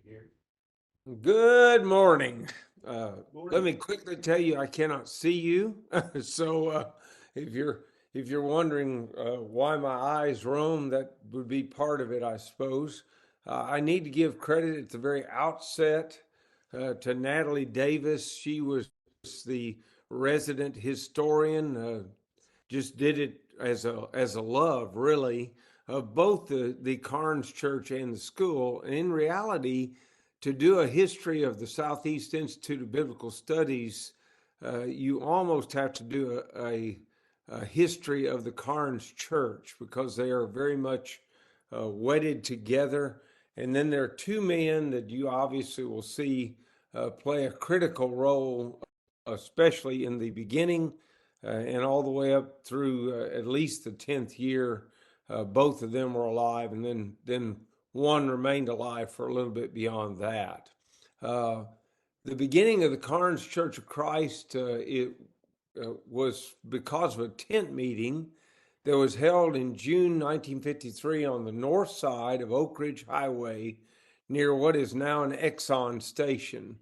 here. Good morning. Let Morning. me quickly tell you, I cannot see you. So if you're wondering why my eyes roam, that would be part of it, I suppose. I need to give credit at the very outset to Natalie Davis. She was the resident historian. Just did it as a love, really, of both the Carnes Church and the school. And in reality, to do a history of the Southeast Institute of Biblical Studies, you almost have to do a history of the Carnes Church because they are very much wedded together. And then there are two men that you obviously will see play a critical role, especially in the beginning and all the way up through at least the 10th year. Both of them were alive, and then one remained alive for a little bit beyond that. Uh, the beginning of the Carnes Church of Christ, it was because of a tent meeting that was held in June 1953 on the north side of Oak Ridge Highway near what is now an Exxon station.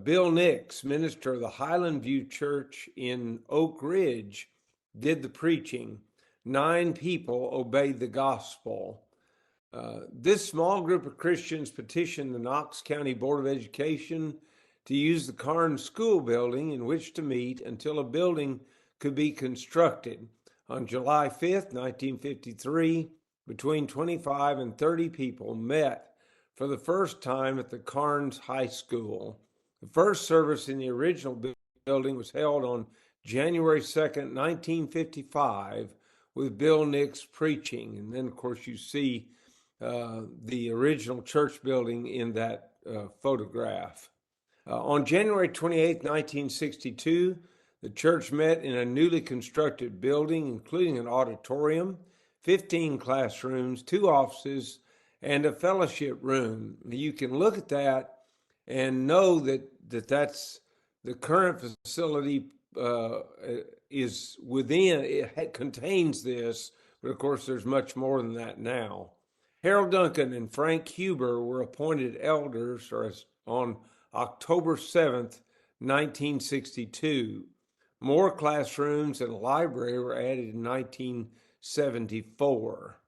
Bill Nix, minister of the Highland View Church in Oak Ridge, did the preaching. 9 people obeyed the gospel. This small group of Christians petitioned the Knox County Board of Education to use the Carnes School building in which to meet until a building could be constructed. On July 5th, 1953, between 25 and 30 people met for the first time at the Carnes High School. The first service in the original building was held on January 2nd, 1955, with Bill Nix preaching. And then, of course, you see the original church building in that photograph. On January 28, 1962, the church met in a newly constructed building, including an auditorium, 15 classrooms, 2 offices, and a fellowship room. You can look at that and know that's the current facility is within, it contains this, but of course there's much more than that now. Harold Duncan and Frank Huber were appointed elders on October 7th, 1962. More classrooms and a library were added in 1974.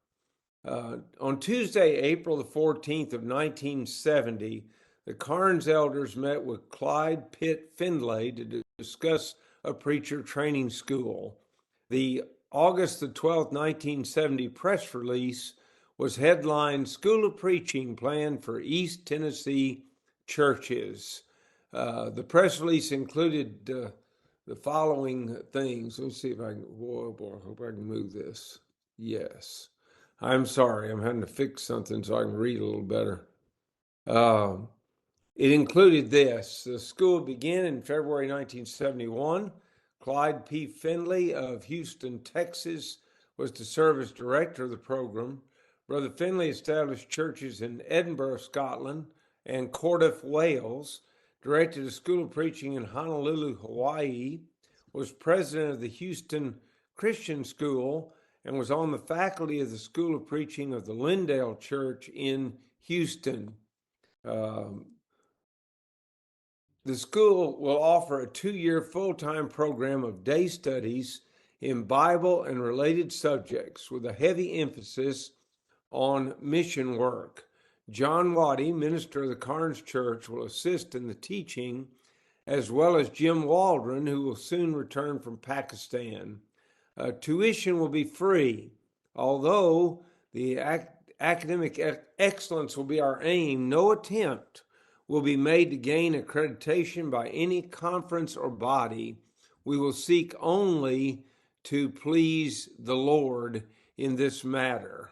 On Tuesday, April the 14th of 1970, the Carnes elders met with Clyde Pitt Findlay to discuss a preacher training school. The August the 12th, 1970 press release was headlined School of Preaching Planned for East Tennessee Churches. The press release included the following things. Let me see if I can, I hope I can move this. Yes. I'm sorry, I'm having to fix something so I can read a little better. It included this. The school began in February 1971. Clyde P. Findlay of Houston, Texas, was to serve as director of the program. Brother Findlay established churches in Edinburgh, Scotland, and Cardiff, Wales, directed a school of preaching in Honolulu, Hawaii, was president of the Houston Christian School, and was on the faculty of the School of Preaching of the Lindale Church in Houston. The school will offer a 2-year full-time program of day studies in Bible and related subjects with a heavy emphasis on mission work. John Waddy, minister of the Carnes Church, will assist in the teaching, as well as Jim Waldron, who will soon return from Pakistan. Tuition will be free, although the academic excellence will be our aim. No attempt will be made to gain accreditation by any conference or body. We will seek only to please the Lord in this matter.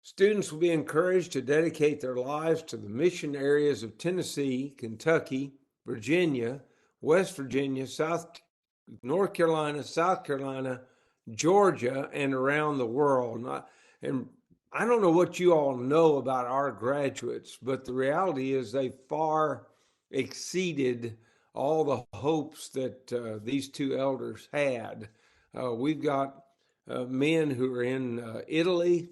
Students will be encouraged to dedicate their lives to the mission areas of Tennessee, Kentucky, Virginia, West Virginia, North Carolina, South Carolina, Georgia, and around the world. And I don't know what you all know about our graduates, but the reality is they far exceeded all the hopes that these two elders had. We've got men who are in Italy,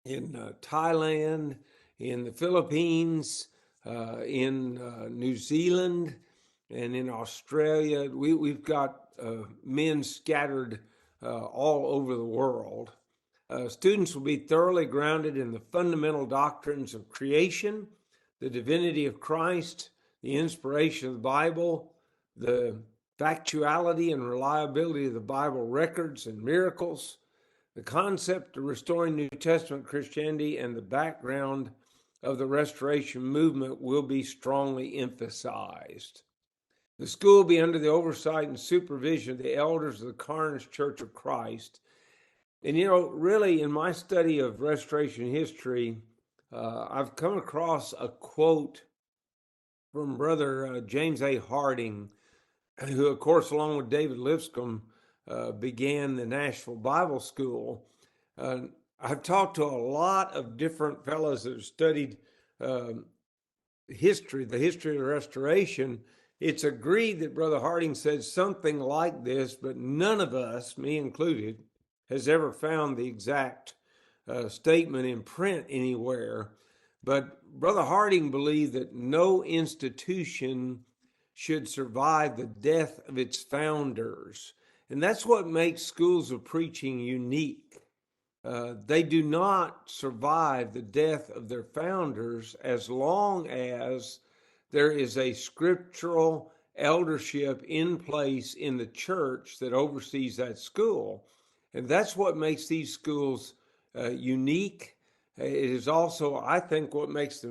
in Thailand, in the Philippines, in New Zealand, and in Australia. We've got men scattered all over the world. Students will be thoroughly grounded in the fundamental doctrines of creation, the divinity of Christ, the inspiration of the Bible, the factuality and reliability of the Bible records and miracles, the concept of restoring New Testament Christianity, and the background of the Restoration movement will be strongly emphasized. The school will be under the oversight and supervision of the elders of the Carnes Church of Christ. And really, in my study of Restoration history, I've come across a quote from Brother James A. Harding, who, of course, along with David Lipscomb, began the Nashville Bible School. I've talked to a lot of different fellows that have studied the history of the Restoration. It's agreed that Brother Harding said something like this, but none of us, me included, has ever found the exact statement in print anywhere. But Brother Harding believed that no institution should survive the death of its founders. And that's what makes schools of preaching unique. They do not survive the death of their founders as long as there is a scriptural eldership in place in the church that oversees that school. And that's what makes these schools unique. It is also, I think, what makes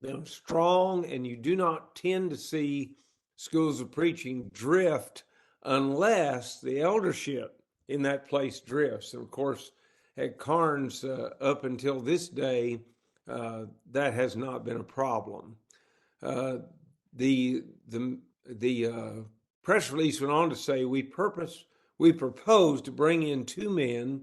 them strong, and you do not tend to see schools of preaching drift unless the eldership in that place drifts. And of course, at Carnes, up until this day, that has not been a problem. The press release went on to say, we propose to bring in 2 men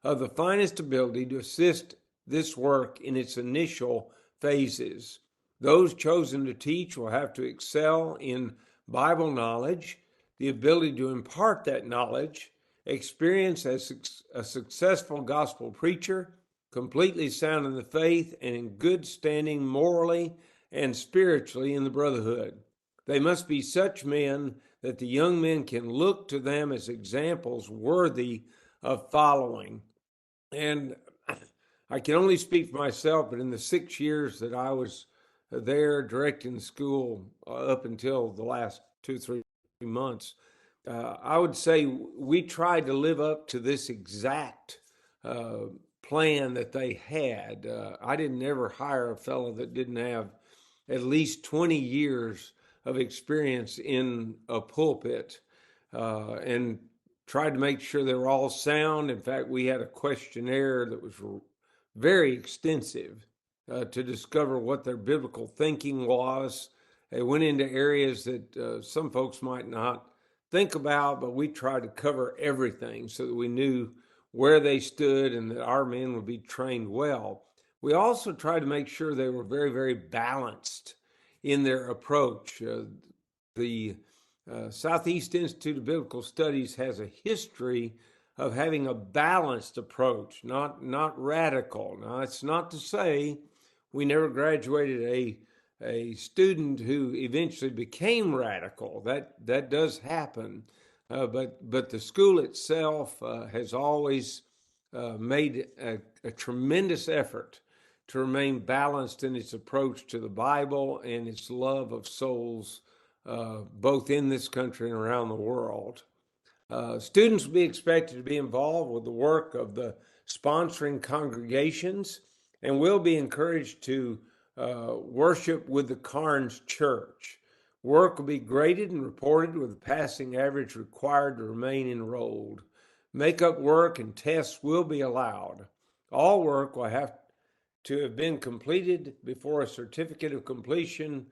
of the finest ability to assist this work in its initial phases. Those chosen to teach will have to excel in Bible knowledge, the ability to impart that knowledge, experience as a successful gospel preacher, completely sound in the faith, and in good standing morally and spiritually in the brotherhood. They must be such men that the young men can look to them as examples worthy of following. And I can only speak for myself, but in the 6 years that I was there directing the school up until the last 2-3 months, I would say we tried to live up to this exact plan that they had. I didn't ever hire a fellow that didn't have at least 20 years of experience in a pulpit, and tried to make sure they were all sound. In fact, we had a questionnaire that was very extensive to discover what their biblical thinking was. It went into areas that some folks might not think about, but we tried to cover everything so that we knew where they stood and that our men would be trained well. We also tried to make sure they were very, very balanced in their approach. The Southeast Institute of Biblical Studies has a history of having a balanced approach, not radical. Now, it's not to say we never graduated a student who eventually became radical. That does happen, but the school itself has always made a tremendous effort to remain balanced in its approach to the Bible and its love of souls, both in this country and around the world. Students will be expected to be involved with the work of the sponsoring congregations and will be encouraged to worship with the Carnes Church. Work will be graded and reported with the passing average required to remain enrolled. Makeup work and tests will be allowed. All work will have to have been completed before a certificate of completion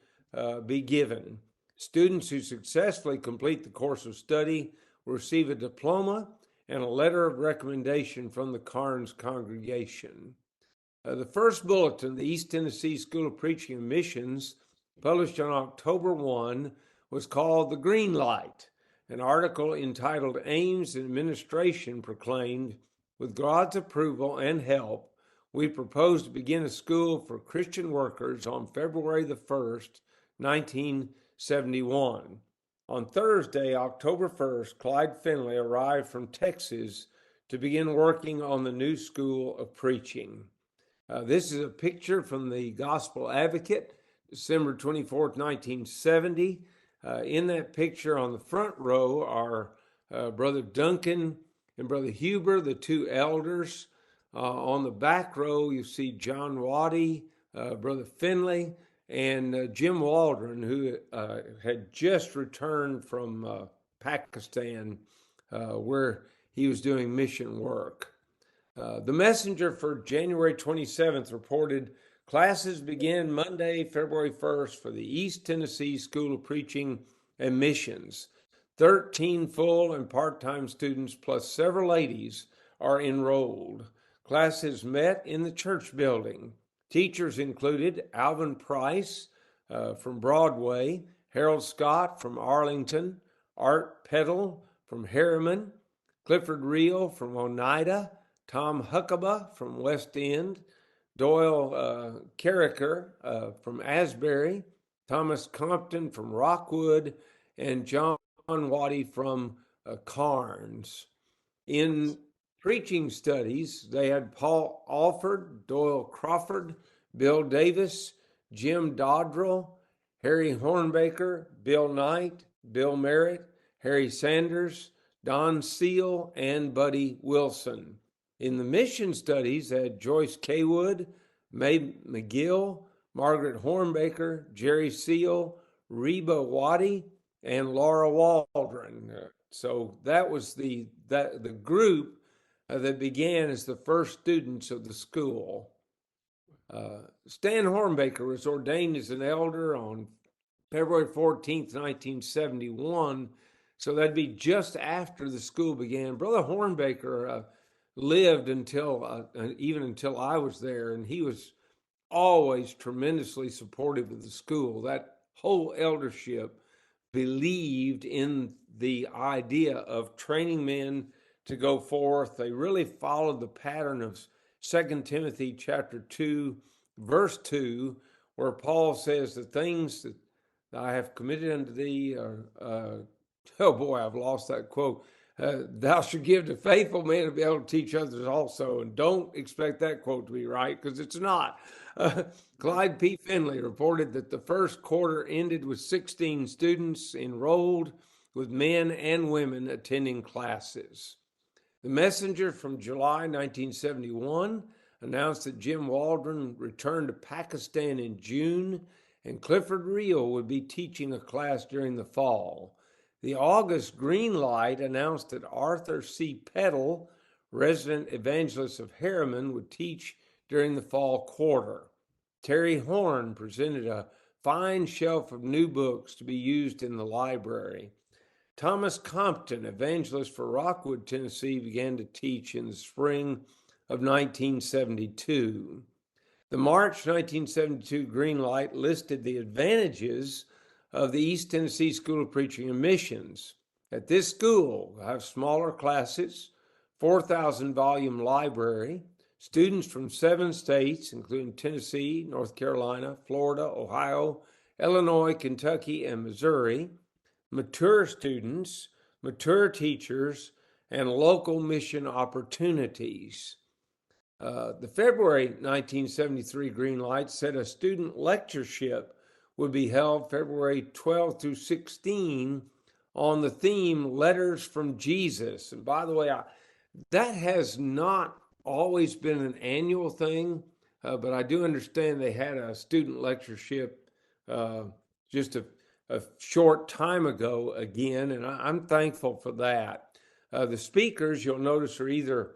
be given. Students who successfully complete the course of study will receive a diploma and a letter of recommendation from the Carnes congregation. The first bulletin, the East Tennessee School of Preaching and Missions, published on October 1, was called The Green Light. An article entitled Aims and Administration proclaimed, with God's approval and help, we propose to begin a school for Christian workers on February the 1st, 1971. On Thursday, October 1st, Clyde Finley arrived from Texas to begin working on the new school of preaching. This is a picture from the Gospel Advocate, December 24th, 1970. In that picture on the front row are Brother Duncan and Brother Huber, the two elders. On the back row, you see John Waddy, Brother Finley, and Jim Waldron, who had just returned from Pakistan, where he was doing mission work. The Messenger for January 27th reported classes begin Monday, February 1st for the East Tennessee School of Preaching and Missions. 13 full and part-time students plus several ladies are enrolled. Classes met in the church building. Teachers included Alvin Price from Broadway, Harold Scott from Arlington, Art Peddle from Harriman, Clifford Reel from Oneida, Tom Huckabee from West End, Doyle Carricker from Asbury, Thomas Compton from Rockwood, and John Waddy from Carnes. In preaching studies, they had Paul Alford, Doyle Crawford, Bill Davis, Jim Dodrell, Harry Hornbaker, Bill Knight, Bill Merritt, Harry Sanders, Don Seal, and Buddy Wilson. In the mission studies, they had Joyce Kaywood, Mae McGill, Margaret Hornbaker, Jerry Seal, Reba Waddy, and Laura Waldron. So that was the group that began as the first students of the school. Stan Hornbaker was ordained as an elder on February 14th, 1971. So that'd be just after the school began. Brother Hornbaker lived until even until I was there, and he was always tremendously supportive of the school. That whole eldership believed in the idea of training men to go forth. They really followed the pattern of 2 Timothy chapter 2, verse 2, where Paul says, the things that I have committed unto thee are, oh boy, I've lost that quote. Thou should give to faithful men to be able to teach others also. And don't expect that quote to be right, because it's not. Clyde P. Finley reported that the first quarter ended with 16 students enrolled, with men and women attending classes. The Messenger from July 1971 announced that Jim Waldron returned to Pakistan in June, and Clifford Reel would be teaching a class during the fall. The August Green Light announced that Arthur C. Peddle, resident evangelist of Harriman, would teach during the fall quarter. Terry Horn presented a fine shelf of new books to be used in the library. Thomas Compton, evangelist for Rockwood, Tennessee, began to teach in the spring of 1972. The March 1972 Green Light listed the advantages of the East Tennessee School of Preaching and Missions. At this school, we'll have smaller classes, 4,000 volume library, students from 7 states, including Tennessee, North Carolina, Florida, Ohio, Illinois, Kentucky, and Missouri, mature students, mature teachers, and local mission opportunities. The February 1973 Green Light said a student lectureship would be held February 12 through 16 on the theme Letters from Jesus. And by the way, that has not always been an annual thing, but I do understand they had a student lectureship just a short time ago again, and I'm thankful for that. The speakers, you'll notice, are either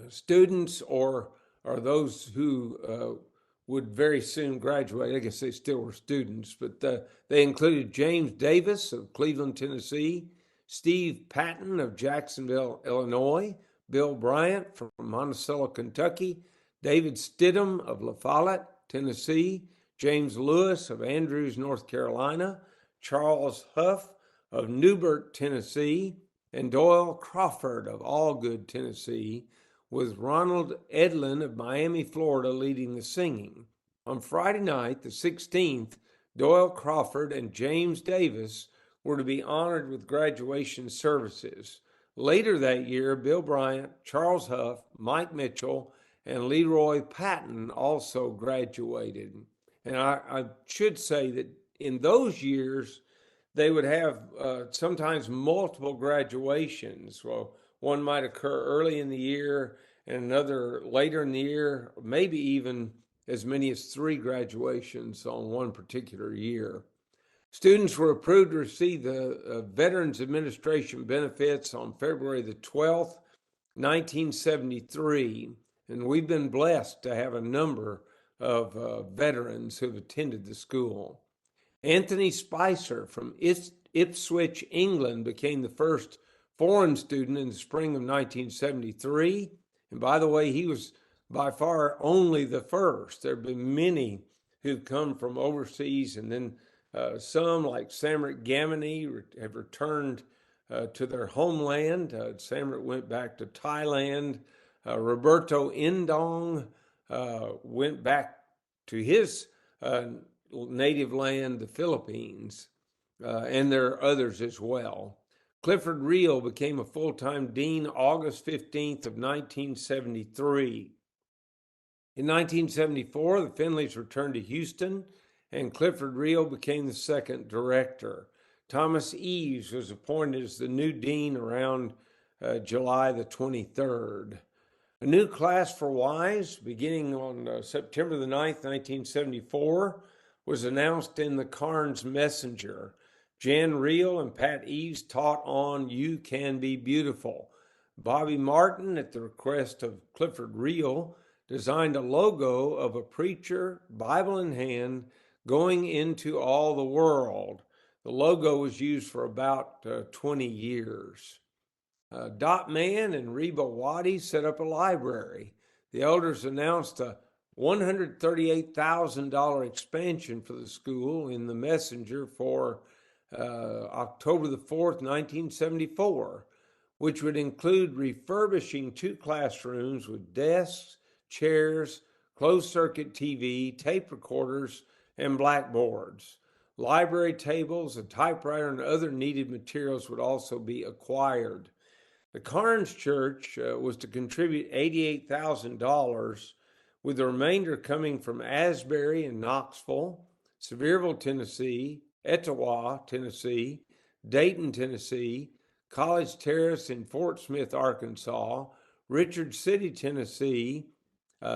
students or those who would very soon graduate. I guess they still were students, but they included James Davis of Cleveland, Tennessee, Steve Patton of Jacksonville, Illinois, Bill Bryant from Monticello, Kentucky, David Stidham of La Follette, Tennessee, James Lewis of Andrews, North Carolina, Charles Huff of Newbert, Tennessee, and Doyle Crawford of Allgood, Tennessee, with Ronald Edlin of Miami, Florida, leading the singing. On Friday night, the 16th, Doyle Crawford and James Davis were to be honored with graduation services. Later that year, Bill Bryant, Charles Huff, Mike Mitchell, and Leroy Patton also graduated. And I should say that in those years, they would have sometimes multiple graduations. Well, one might occur early in the year and another later in the year, maybe even as many as 3 graduations on one particular year. Students were approved to receive the Veterans Administration benefits on February the 12th, 1973, and we've been blessed to have a number of veterans who've attended the school. Anthony Spicer from Ipswich, England, became the first foreign student in the spring of 1973. And by the way, he was by far only the first. There have been many who've come from overseas, and then some, like Samrit Gamini, have returned to their homeland. Samrit went back to Thailand. Roberto Indong went back to his native land, the Philippines, and there are others as well. Clifford Reel became a full-time dean August 15th of 1973. In 1974, the Finleys returned to Houston, and Clifford Reel became the second director. Thomas Eves was appointed as the new dean around July the 23rd. A new class for wives, beginning on September the 9th, 1974, was announced in the Carnes Messenger. Jan Reel and Pat Eves taught on You Can Be Beautiful. Bobby Martin, at the request of Clifford Reel, designed a logo of a preacher, Bible in hand, going into all the world. The logo was used for about 20 years. Dot Mann and Reba Waddy set up a library. The elders announced a $138,000 expansion for the school in the Messenger for October the 4th, 1974, which would include refurbishing 2 classrooms with desks, chairs, closed-circuit TV, tape recorders, and blackboards. Library tables, a typewriter, and other needed materials would also be acquired. The Carnes Church was to contribute $88,000, with the remainder coming from Asbury and Knoxville, Sevierville, Tennessee, Etowah, Tennessee, Dayton, Tennessee, College Terrace in Fort Smith, Arkansas, Richard City, Tennessee,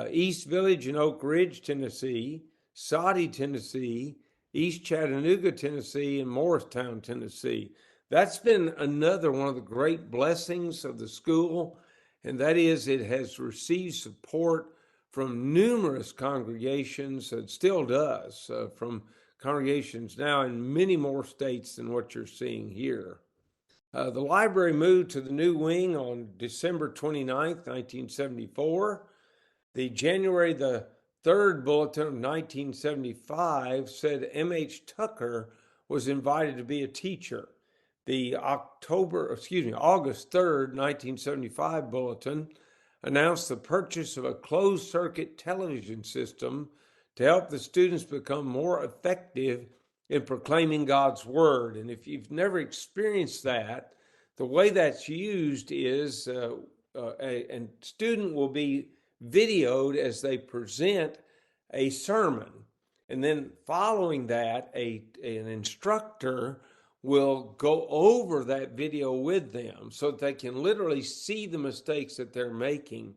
East Village in Oak Ridge, Tennessee, Soddy, Tennessee, East Chattanooga, Tennessee, and Morristown, Tennessee. That's been another one of the great blessings of the school, and that is it has received support from numerous congregations. It still does, from congregations now in many more states than what you're seeing here. The library moved to the new wing on December 29th, 1974. The January the 3rd bulletin of 1975 said M.H. Tucker was invited to be a teacher. The August 3rd, 1975 bulletin announced the purchase of a closed-circuit television system to help the students become more effective in proclaiming God's word. And if you've never experienced that, the way that's used is a student will be videoed as they present a sermon. And then following that, an instructor will go over that video with them so that they can literally see the mistakes that they're making.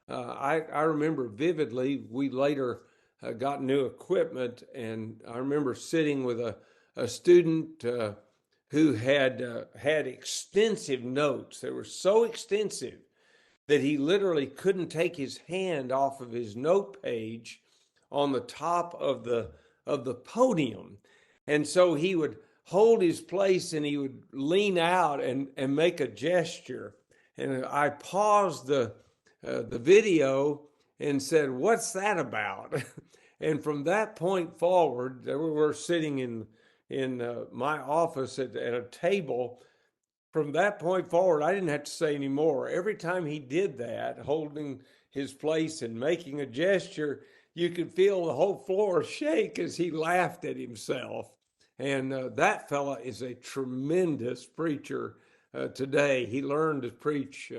I remember vividly, we later got new equipment, and I remember sitting with a student who had extensive notes. They were so extensive that he literally couldn't take his hand off of his note page on the top of the podium. And so he would hold his place and he would lean out and make a gesture. And I paused the video and said, "What's that about?" And from that point forward, there we were sitting in my office at a table from that point forward, I didn't have to say any more. Every time he did that, holding his place and making a gesture, you could feel the whole floor shake as he laughed at himself. And that fella is a tremendous preacher today. He learned to preach,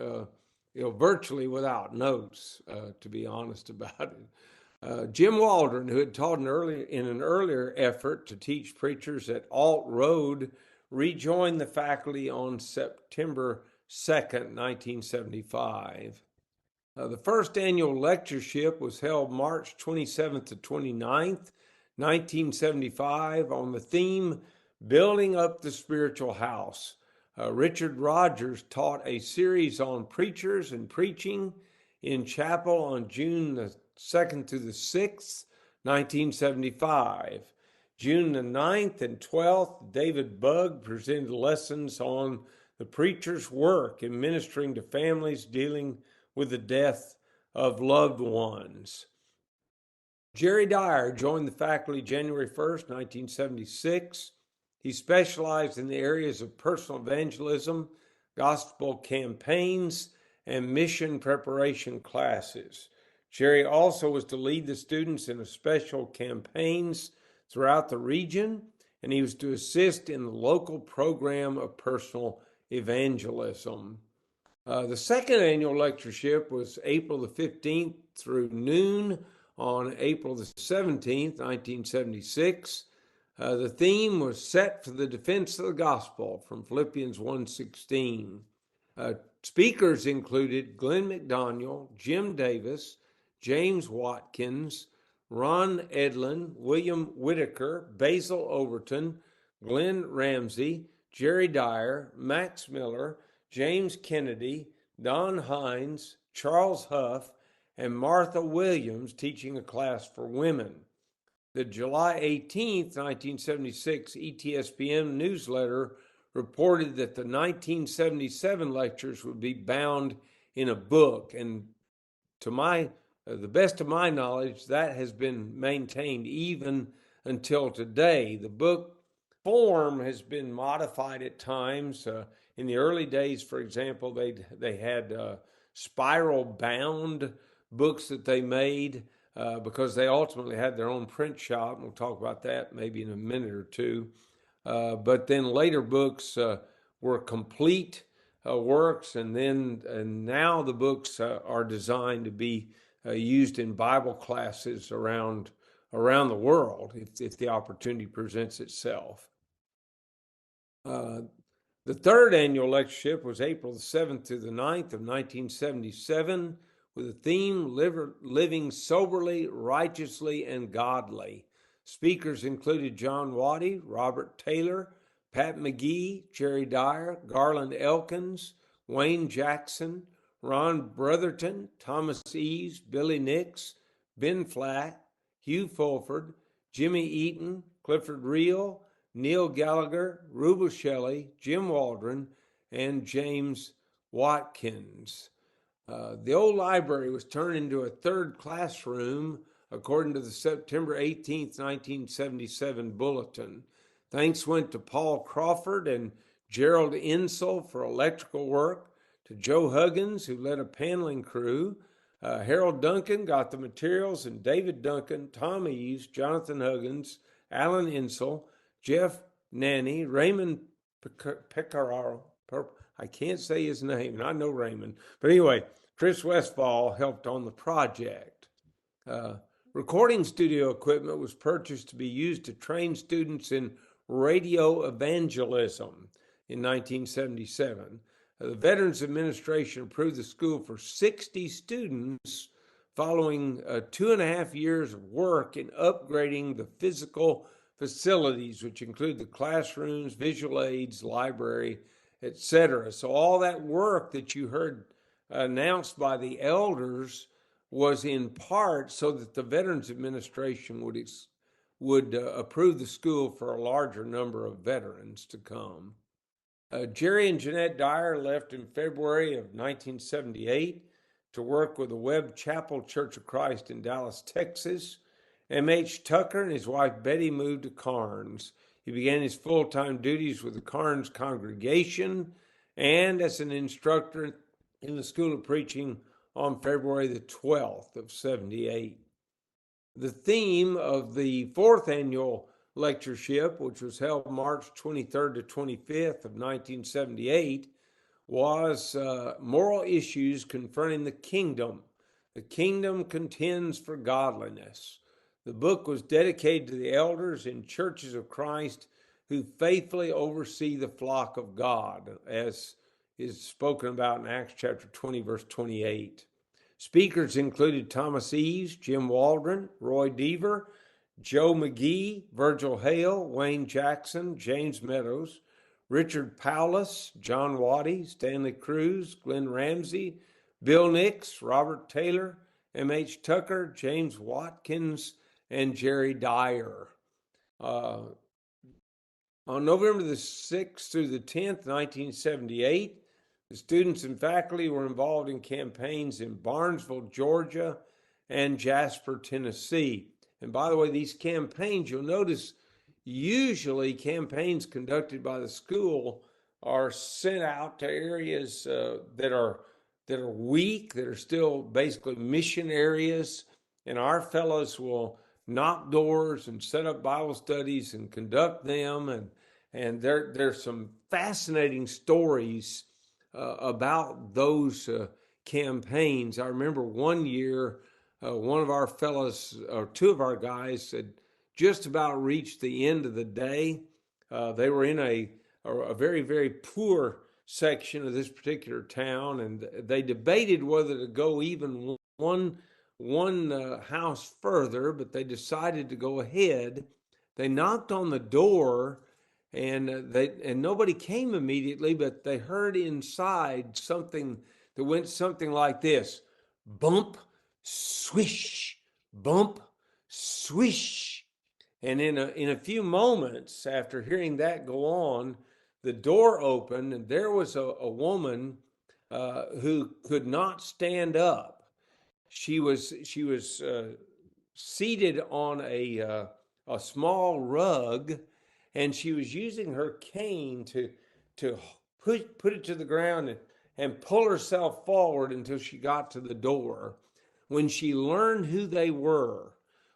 virtually without notes, to be honest about it. Jim Waldron, who had taught in an earlier effort to teach preachers at Alt Road, rejoined the faculty on September 2nd, 1975. The first annual lectureship was held March 27th to 29th, 1975, on the theme Building Up the Spiritual House. Richard Rogers taught a series on preachers and preaching in chapel on June the 2nd to the 6th, 1975. June the 9th and 12th, David Bugg presented lessons on the preacher's work in ministering to families dealing with the death of loved ones. Jerry Dyer joined the faculty January 1st, 1976. He specialized in the areas of personal evangelism, gospel campaigns, and mission preparation classes. Jerry also was to lead the students in special campaigns throughout the region, and he was to assist in the local program of personal evangelism. The second annual lectureship was April the 15th through noon on April the 17th, 1976. The theme was Set for the Defense of the Gospel from Philippians 1:16. Speakers included Glenn McDaniel, Jim Davis, James Watkins, Ron Edlin, William Whitaker, Basil Overton, Glenn Ramsey, Jerry Dyer, Max Miller, James Kennedy, Don Hines, Charles Huff, and Martha Williams teaching a class for women. The July 18th, 1976 ETSPN newsletter reported that the 1977 lectures would be bound in a book, and to the best of my knowledge, that has been maintained even until today. The book form has been modified at times. In the early days, for example, they had spiral bound books that they made because they ultimately had their own print shop. And we'll talk about that maybe in a minute or two. But then later books were complete works, and now the books are designed to be used in Bible classes around the world if the opportunity presents itself. The third annual lectureship was April the 7th to the 9th of 1977 with the theme Living Soberly, Righteously, and Godly. Speakers included John Waddy, Robert Taylor, Pat McGee, Jerry Dyer, Garland Elkins, Wayne Jackson, Ron Brotherton, Thomas Eves, Billy Nix, Ben Flack, Hugh Fulford, Jimmy Eaton, Clifford Reel, Neil Gallagher, Ruba Shelley, Jim Waldron, and James Watkins. The old library was turned into a third classroom according to the September 18th, 1977 bulletin. Thanks went to Paul Crawford and Gerald Insel for electrical work, to Joe Huggins, who led a paneling crew. Harold Duncan got the materials, and David Duncan, Tom Eves, Jonathan Huggins, Alan Insel, Jeff Nanny, Raymond Pecoraro, I can't say his name, and I know Raymond. But anyway, Chris Westfall helped on the project. Recording studio equipment was purchased to be used to train students in radio evangelism in 1977. The Veterans Administration approved the school for 60 students following 2.5 years of work in upgrading the physical facilities, which include the classrooms, visual aids, library, etc. So all that work that you heard announced by the elders was in part so that the Veterans Administration would approve the school for a larger number of veterans to come. Jerry and Jeanette Dyer left in February of 1978 to work with the Webb Chapel Church of Christ in Dallas, Texas. M.H. Tucker and his wife Betty moved to Carnes. He began his full-time duties with the Carnes congregation and as an instructor in the School of Preaching on February the 12th of 78. The theme of the fourth annual lectureship, which was held March 23rd to 25th of 1978, was moral issues confronting the kingdom. The kingdom contends for godliness. The book was dedicated to the elders in churches of Christ who faithfully oversee the flock of God, as is spoken about in Acts chapter 20, verse 28. Speakers included Thomas Eves, Jim Waldron, Roy Deaver, Joe McGee, Virgil Hale, Wayne Jackson, James Meadows, Richard Paulus, John Waddy, Stanley Cruz, Glenn Ramsey, Bill Nix, Robert Taylor, M.H. Tucker, James Watkins, and Jerry Dyer. On November the 6th through the 10th, 1978, the students and faculty were involved in campaigns in Barnesville, Georgia, and Jasper, Tennessee. And by the way, these campaigns, you'll notice, usually campaigns conducted by the school are sent out to areas that are weak, that are still basically mission areas, and our fellows will knock doors and set up Bible studies and conduct them. And there's some fascinating stories about those campaigns. I remember one year, one of our fellows, or two of our guys, had just about reached the end of the day. They were in a very, very poor section of this particular town, and they debated whether to go even one house further, but they decided to go ahead. They knocked on the door, and nobody came immediately, but they heard inside something that went something like this: bump, swish, bump, swish. And in a few moments after hearing that go on, the door opened, and there was a woman who could not stand up. She was seated on a small rug, and she was using her cane to put it to the ground and pull herself forward until she got to the door. When she learned who they were,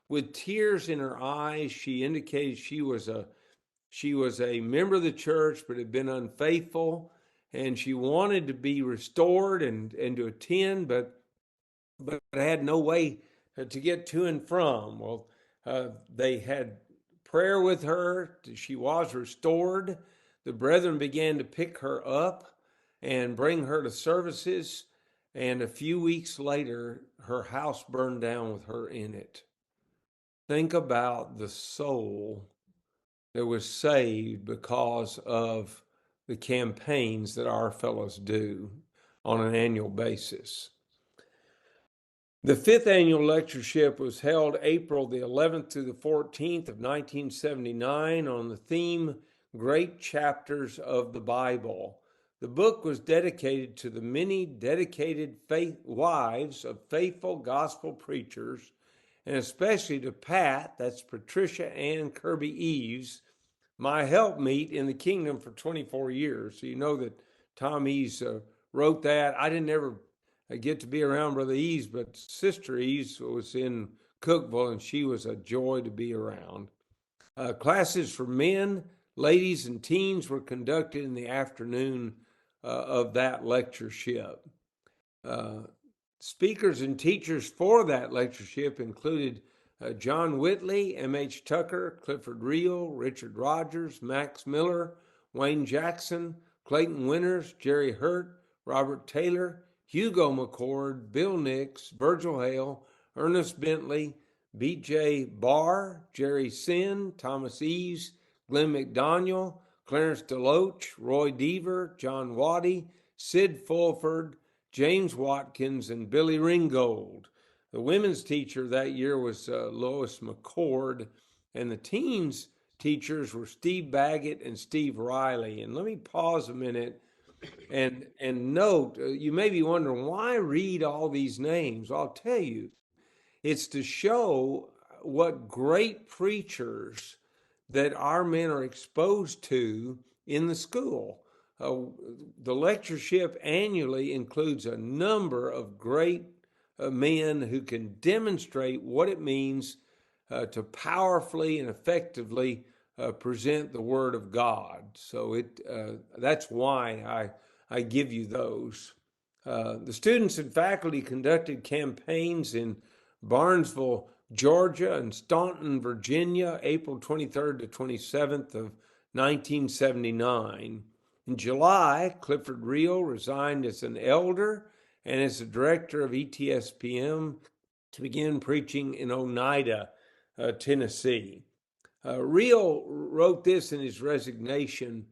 with tears in her eyes, she indicated she was a member of the church but had been unfaithful, and she wanted to be restored and to attend, but had no way to get to and from. Well, they had prayer with her. She was restored. The brethren began to pick her up and bring her to services. And a few weeks later, her house burned down with her in it. Think about the soul that was saved because of the campaigns that our fellows do on an annual basis. The fifth annual lectureship was held April the 11th through the 14th of 1979 on the theme, Great Chapters of the Bible. The book was dedicated to the many dedicated wives of faithful gospel preachers, and especially to Pat, that's Patricia Ann Kirby Eves, my helpmeet in the kingdom for 24 years. So you know that Tom Eves wrote that. I didn't ever get to be around Brother Eves, but Sister Eves was in Cookville, and she was a joy to be around. Classes for men, ladies, and teens were conducted in the afternoon of that lectureship. Speakers and teachers for that lectureship included John Whitley, M.H. Tucker, Clifford Reel, Richard Rogers, Max Miller, Wayne Jackson, Clayton Winters, Jerry Hurt, Robert Taylor, Hugo McCord, Bill Nix, Virgil Hale, Ernest Bentley, B.J. Barr, Jerry Sin, Thomas Eves, Glenn McDaniel, Clarence DeLoach, Roy Deaver, John Waddy, Sid Fulford, James Watkins, and Billy Ringgold. The women's teacher that year was Lois McCord, and the teens teachers were Steve Baggett and Steve Riley. And let me pause a minute and note, you may be wondering, why read all these names? I'll tell you, it's to show what great preachers that our men are exposed to in the school. the lectureship annually includes a number of great men who can demonstrate what it means to powerfully and effectively present the Word of God. So that's why I give you those. The students and faculty conducted campaigns in Barnesville, Georgia, and Staunton, Virginia, April 23rd to 27th of 1979. In July, Clifford Reel resigned as an elder and as the director of ETSPM to begin preaching in Oneida, Tennessee. Reel wrote this in his resignation.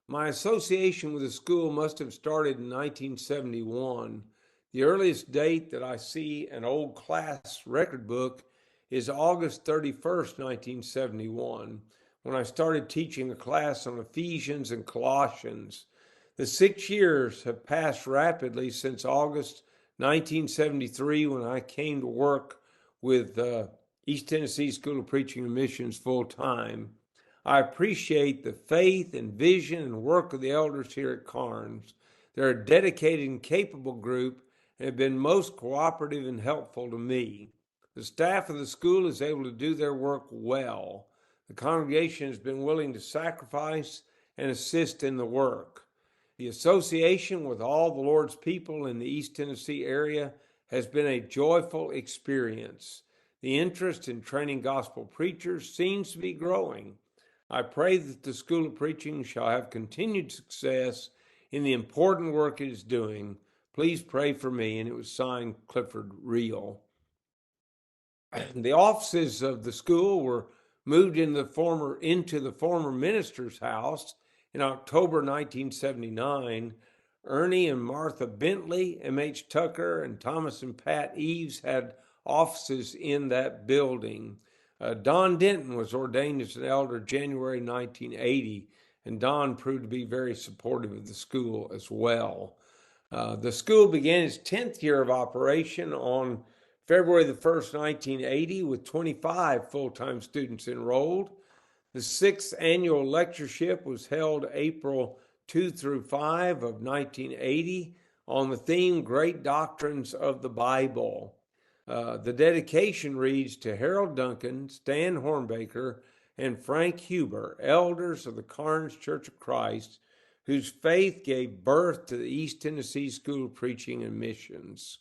My association with the school must have started in 1971. The earliest date that I see an old class record book is August 31st, 1971, when I started teaching a class on Ephesians and Colossians. The 6 years have passed rapidly since August 1973, when I came to work with East Tennessee School of Preaching and Missions full time. I appreciate the faith and vision and work of the elders here at Carnes. They're a dedicated and capable group and have been most cooperative and helpful to me. The staff of the school is able to do their work well. The congregation has been willing to sacrifice and assist in the work. The association with all the Lord's people in the East Tennessee area has been a joyful experience. The interest in training gospel preachers seems to be growing. I pray that the School of Preaching shall have continued success in the important work it is doing. Please pray for me. And it was signed Clifford Reel. The offices of the school were moved into the former minister's house in October 1979. Ernie and Martha Bentley, M.H. Tucker, and Thomas and Pat Eves had offices in that building. Don Denton was ordained as an elder January 1980, and Don proved to be very supportive of the school as well. The school began its 10th year of operation on February the 1st, 1980, with 25 full-time students enrolled. The 6th Annual Lectureship was held April 2 through 5 of 1980 on the theme Great Doctrines of the Bible. The dedication reads to Harold Duncan, Stan Hornbaker, and Frank Huber, elders of the Carnes Church of Christ, whose faith gave birth to the East Tennessee School of Preaching and Missions.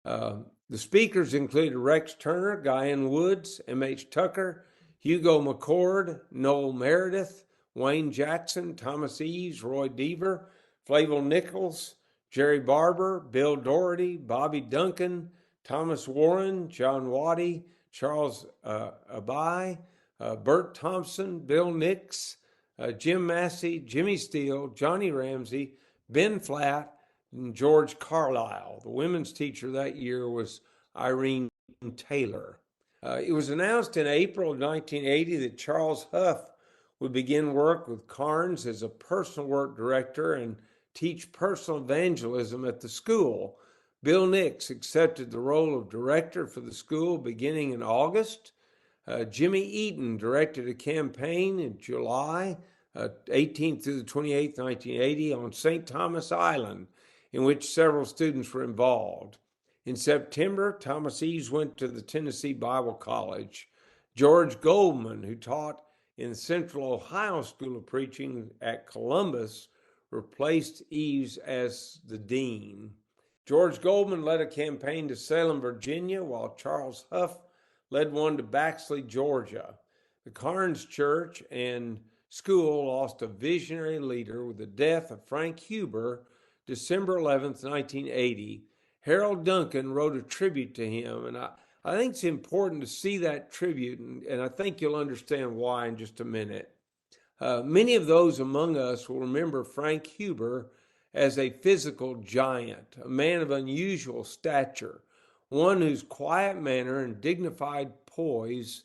The speakers included Rex Turner, Guyan Woods, M.H. Tucker, Hugo McCord, Noel Meredith, Wayne Jackson, Thomas Eves, Roy Deaver, Flavel Nichols, Jerry Barber, Bill Doherty, Bobby Duncan, Thomas Warren, John Waddy, Charles Abai, Bert Thompson, Bill Nix, Jim Massey, Jimmy Steele, Johnny Ramsey, Ben Flatt, and George Carlisle. The women's teacher that year was Irene Taylor. It was announced in April of 1980 that Charles Huff would begin work with Carnes as a personal work director and teach personal evangelism at the school. Bill Nix accepted the role of director for the school beginning in August. Jimmy Eaton directed a campaign in July 18th through the 28th, 1980 on St. Thomas Island, in which several students were involved. In September, Thomas Eves went to the Tennessee Bible College. George Goldman, who taught in the Central Ohio School of Preaching at Columbus, replaced Eves as the dean. George Goldman led a campaign to Salem, Virginia, while Charles Huff led one to Baxley, Georgia. The Carnes Church and school lost a visionary leader with the death of Frank Huber, December 11th, 1980. Harold Duncan wrote a tribute to him, and I think it's important to see that tribute, and I think you'll understand why in just a minute. Many of those among us will remember Frank Huber as a physical giant, a man of unusual stature, one whose quiet manner and dignified poise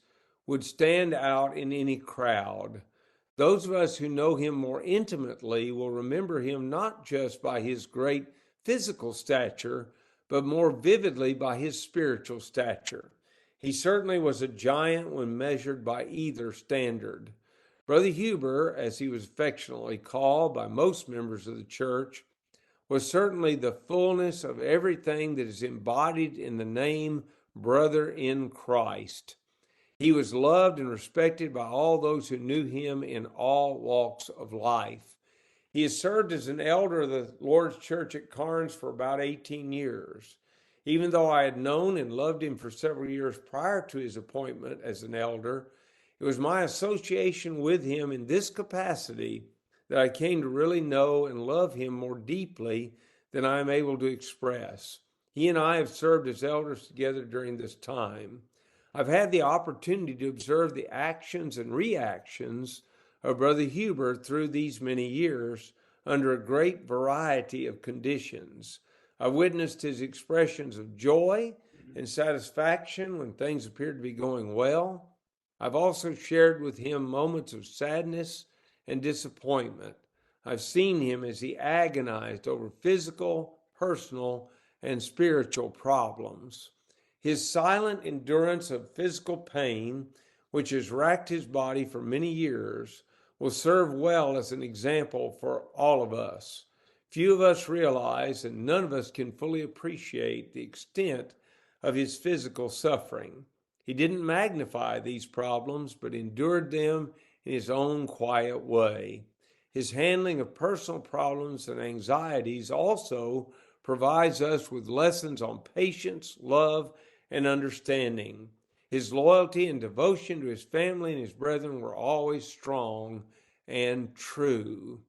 would stand out in any crowd. Those of us who know him more intimately will remember him not just by his great physical stature, but more vividly by his spiritual stature. He certainly was a giant when measured by either standard. Brother Huber, as he was affectionately called by most members of the church, was certainly the fullness of everything that is embodied in the name brother in Christ. He was loved and respected by all those who knew him in all walks of life. He has served as an elder of the Lord's Church at Carnes for about 18 years. Even though I had known and loved him for several years prior to his appointment as an elder, it was my association with him in this capacity that I came to really know and love him more deeply than I am able to express. He and I have served as elders together during this time. I've had the opportunity to observe the actions and reactions of Brother Huber through these many years under a great variety of conditions. I witnessed his expressions of joy and satisfaction when things appeared to be going well. I've also shared with him moments of sadness and disappointment. I've seen him as he agonized over physical, personal, and spiritual problems. His silent endurance of physical pain, which has racked his body for many years, will serve well as an example for all of us. Few of us realize, and none of us can fully appreciate, the extent of his physical suffering. He didn't magnify these problems, but endured them in his own quiet way. His handling of personal problems and anxieties also provides us with lessons on patience, love, and understanding. His loyalty and devotion to his family and his brethren were always strong and true.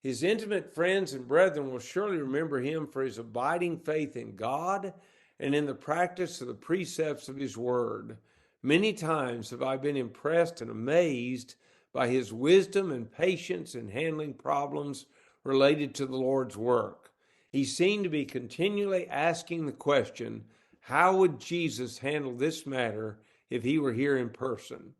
His intimate friends and brethren will surely remember him for his abiding faith in God and in the practice of the precepts of his word. Many times have I been impressed and amazed by his wisdom and patience in handling problems related to the Lord's work. He seemed to be continually asking the question, how would Jesus handle this matter if he were here in person?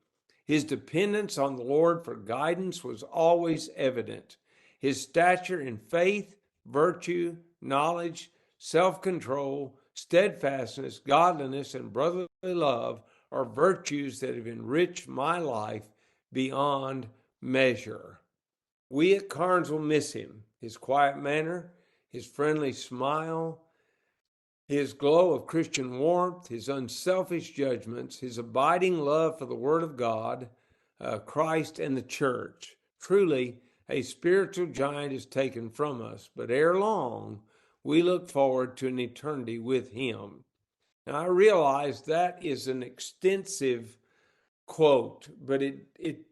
His dependence on the Lord for guidance was always evident. His stature in faith, virtue, knowledge, self-control, steadfastness, godliness, and brotherly love are virtues that have enriched my life beyond measure. We at Carnes will miss him, his quiet manner, his friendly smile, his glow of Christian warmth, his unselfish judgments, his abiding love for the Word of God, Christ, and the church. Truly, a spiritual giant is taken from us, but ere long, we look forward to an eternity with him. Now, I realize that is an extensive quote, but it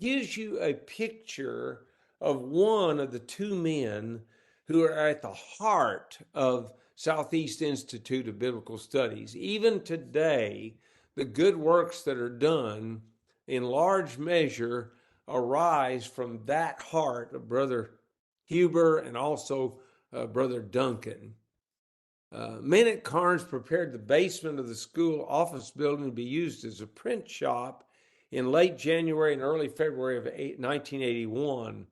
gives you a picture of one of the two men who are at the heart of Southeast Institute of Biblical Studies. Even today, the good works that are done in large measure arise from that heart of Brother Huber and also Brother Duncan. Men at Carnes prepared the basement of the school office building to be used as a print shop in late January and early February of 1981.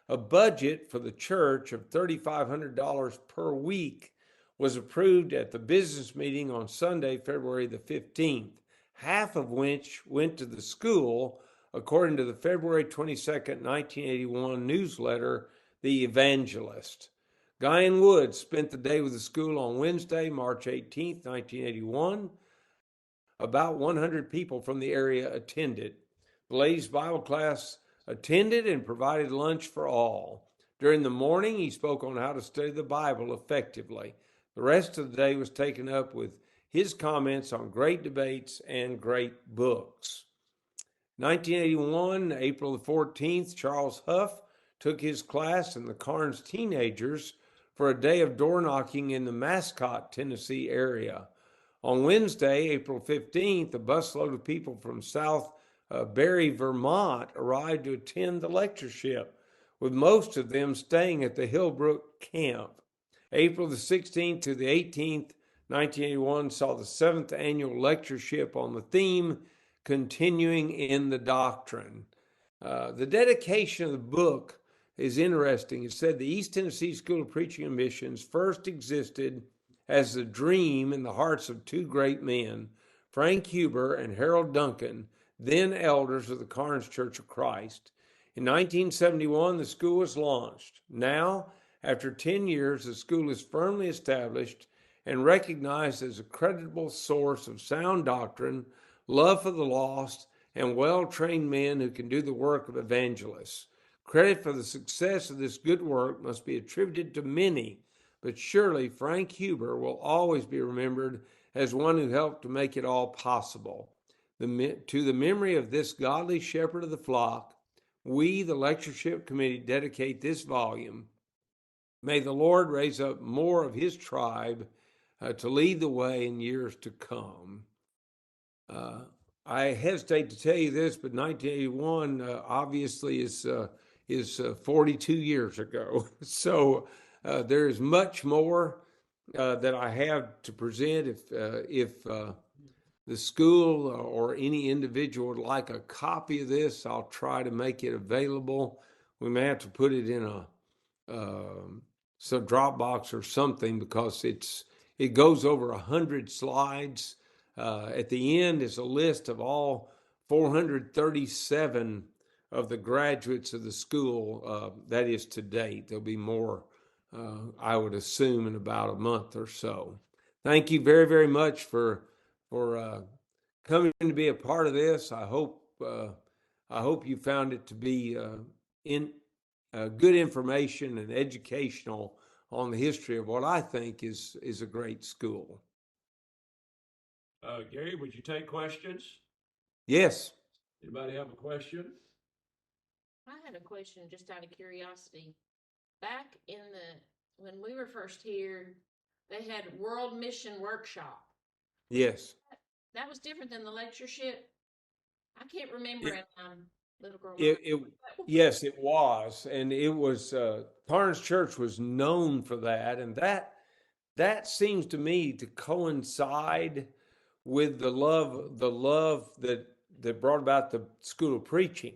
A budget for the church of $3,500 per week was approved at the business meeting on Sunday, February the 15th, half of which went to the school, according to the February 22nd, 1981 newsletter, The Evangelist. Guy and Wood spent the day with the school on Wednesday, March 18th, 1981. About 100 people from the area attended. The ladies' Bible class attended and provided lunch for all. During the morning, he spoke on how to study the Bible effectively. The rest of the day was taken up with his comments on great debates and great books. 1981, April the 14th, Charles Huff took his class and the Carnes teenagers for a day of door knocking in the Mascot, Tennessee area. On Wednesday, April 15th, a busload of people from South Barry, Vermont arrived to attend the lectureship, with most of them staying at the Hillbrook camp. April the 16th to the 18th, 1981 saw the 7th Annual Lectureship on the theme, Continuing in the Doctrine. The dedication of the book is interesting. It said the East Tennessee School of Preaching and Missions first existed as a dream in the hearts of two great men, Frank Huber and Harold Duncan, then elders of the Carnes Church of Christ. In 1971, the school was launched. Now, after 10 years, the school is firmly established and recognized as a creditable source of sound doctrine, love for the lost, and well-trained men who can do the work of evangelists. Credit for the success of this good work must be attributed to many, but surely Frank Huber will always be remembered as one who helped to make it all possible. To the memory of this godly shepherd of the flock, we, the Lectureship Committee, dedicate this volume. May the Lord raise up more of his tribe to lead the way in years to come. I hesitate to tell you this, but 1981 obviously is 42 years ago. So there is much more that I have to present. If the school or any individual would like a copy of this, I'll try to make it available. We may have to put it in a some Dropbox or something because it goes over 100 slides. At the end is a list of all 437 of the graduates of the school. That is to date. There'll be more, I would assume, in about a month or so. Thank you very, very much for coming to be a part of this. I hope you found it to be good information and educational on the history of what I think is a great school. Gary, would you take questions? Yes. Anybody have a question? I had a question just out of curiosity. Back when we were first here, they had World Mission Workshop. Yes. That was different than the lectureship. I can't remember in little girl. Yes, it was, and it was. Parnes Church was known for that, and that seems to me to coincide with the love that brought about the School of Preaching.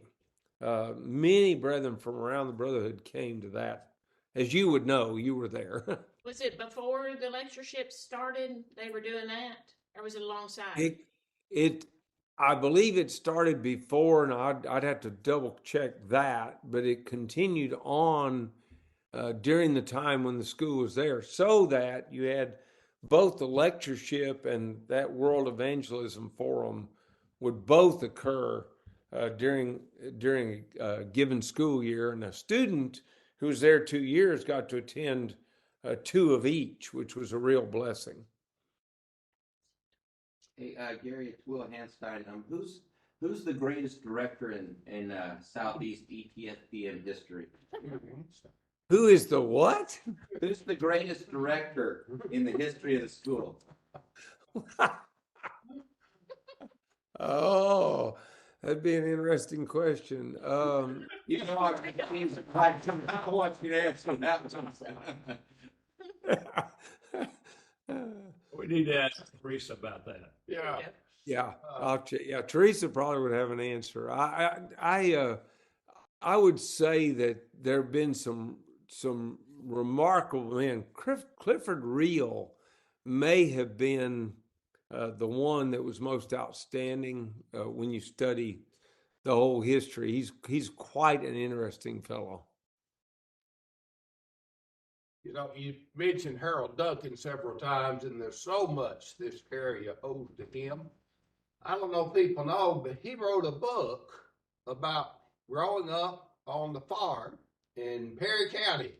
Many brethren from around the brotherhood came to that. As you would know, you were there. Was it before the lectureship started? They were doing that, or was it alongside? I believe it started before, and I'd have to double check that, but it continued on during the time when the school was there, so that you had both the lectureship and that World Evangelism Forum would both occur during a given school year, and a student who was there 2 years got to attend 2 of each, which was a real blessing. Hey, Gary, it's Will Hanstein. Who's the greatest director in Southeast ETSBM history? Who is the what? Who's the greatest director in the history of the school? Oh, that'd be an interesting question. You know, I want you to answer that one. We need to ask Teresa about that. Yeah. Teresa probably would have an answer. I would say that there have been some remarkable men. Clifford Reel may have been the one that was most outstanding when you study the whole history. He's quite an interesting fellow. You know, you mentioned Harold Duncan several times, and there's so much this area owes to him. I don't know if people know, but he wrote a book about growing up on the farm in Perry County,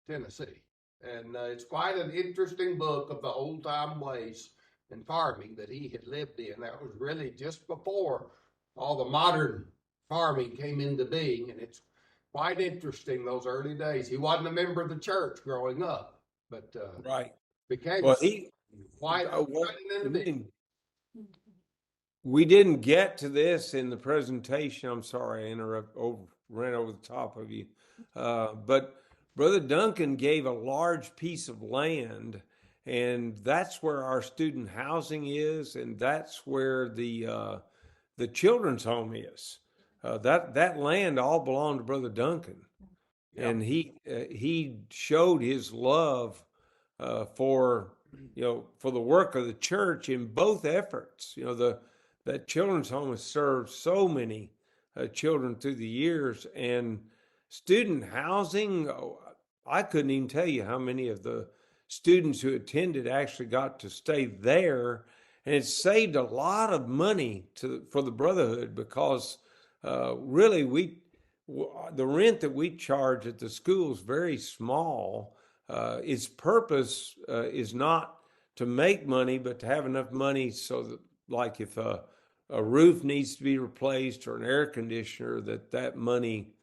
Tennessee. And it's quite an interesting book of the old time ways and farming that he had lived in. That was really just before all the modern farming came into being, and it's quite interesting, those early days. He wasn't a member of the church growing up, but Right. became quite an individual. We didn't get to this in the presentation. I'm sorry, I ran over the top of you. But Brother Duncan gave a large piece of land, and that's where our student housing is, and that's where the children's home is. That land all belonged to Brother Duncan, and he showed his love for the work of the church in both efforts. That children's home has served so many children through the years. And student housing, oh, I couldn't even tell you how many of the students who attended actually got to stay there. And it saved a lot of money for the Brotherhood, because really the rent that we charge at the school is very small. Its purpose is not to make money, but to have enough money so that, like, if a roof needs to be replaced or an air conditioner, that money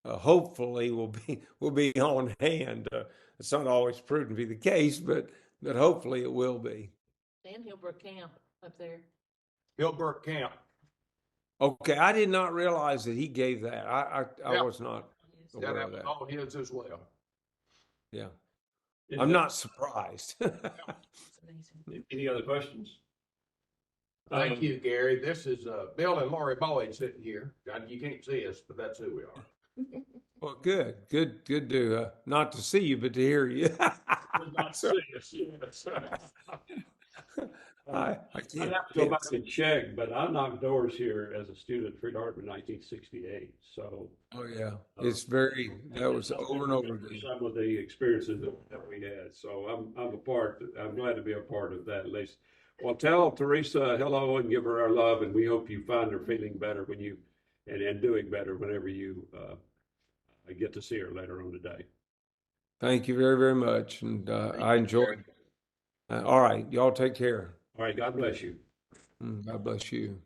hopefully will be on hand. It's not always proven to be the case, but hopefully it will be. And Hillbrook Camp up there. Hillbrook Camp. Okay, I did not realize that he gave that. I Yeah. was not Yeah, aware that of was that. all his as well. Yeah, Is I'm there not surprised. It's amazing. Any other questions? Thank you, Gary. This is Bill and Lori Boyd sitting here. You can't see us, but that's who we are. Well, good to not to see you, but to hear you. Not serious, yes. I I'd can't. have to go back and check, but I knocked doors here as a student at Freed Hartman in 1968. So Oh yeah, that was over and over again. some of the experiences that we had. So I'm glad to be a part of that at least. Well, tell Teresa hello and give her our love, and we hope you find her feeling better and doing better whenever you get to see her later on today. Thank you very, very much, and I enjoyed. All right, y'all take care. All right, God bless you. God bless you.